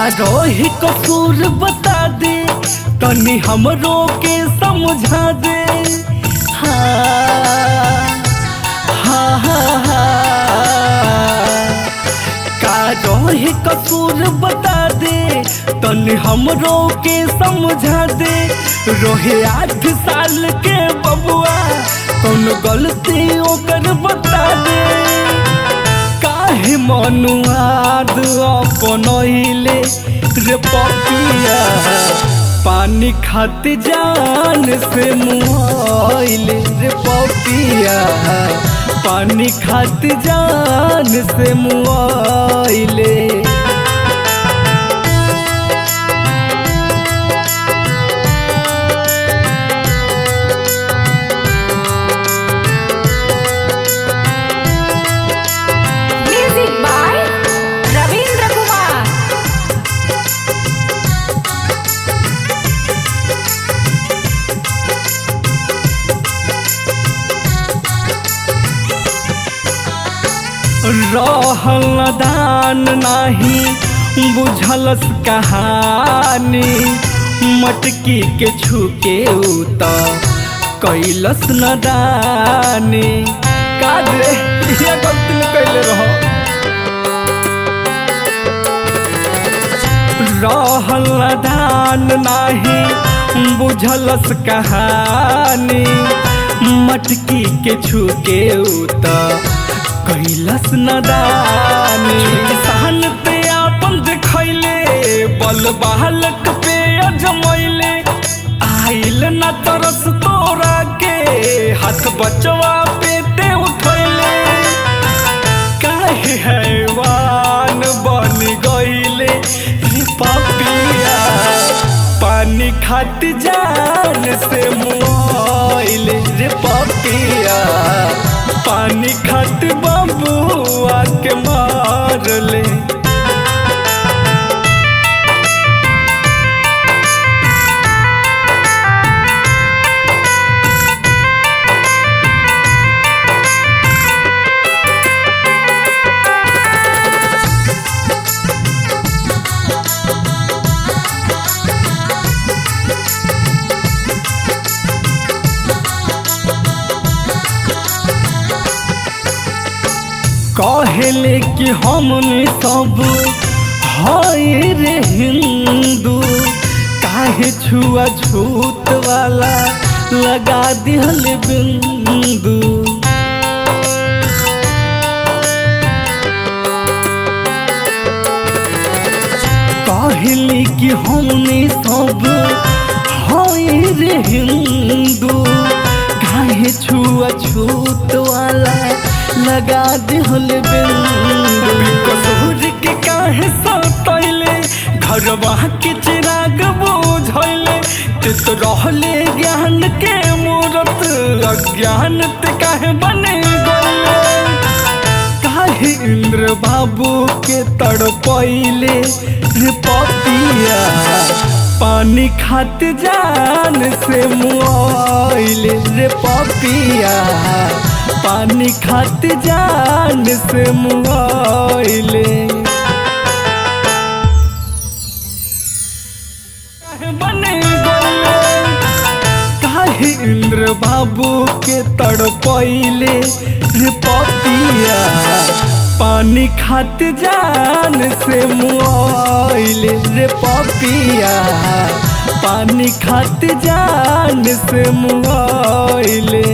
रोही कसूर बता दे तनी हमरो के समझा दे। हाँ हाँ हाँ हाँ का रोही कसूर बता दे तनी हमरो के समझा दे। रोहे 8 साल के बबुआ कौन गलती ओकर बता दे। काहे मनुआद अपनैले रे पपिया पानी खाती जान से मुआइले रे पपिया पानी खाती जान से मुआइले। रहल दान नाही बुझलस कहानी मटकी के छुके उत कैलस नदानी। का रे ये गलती न कैले रहो। रहल दान नाही बुझलस कहानी मटकी के छुके उत कैलस नदानी। किसान पे आपन देखैले बल बालक पे अजमैले आइल न तरस तोरा के हाथ बचवा पे ते उठैले। काहे हैवान बन गइले रे पपिया पानी खाती जान से मुआइले रे पपिया पानी खाती बबुआ के मार ले। कहले कि हमने सब हाय रे हिंदू काहे छुआ छूत वाला लगा दिहल बिंदु। कहले कि हमने सब हाय रे हिंदू काहे छुआ छूत वाला लगा दिहल बिंदु। कसूर के काहे सतैले घरवा के चिराग बुझैले ते तो रहले ज्ञान के मूरत अज्ञान ते काहे बने गइले। काहे इंद्र बाबू के तड़पैले रे पपिया पानी खाती जान से मुआइले रे पपिया पानी खाती जान से मुआइले। बने गइले काहे इंद्र बाबू के तड़पैले रे पपिया पानी खाती जान से मुआइले रे पपिया पानी खाती जान से मुआइले।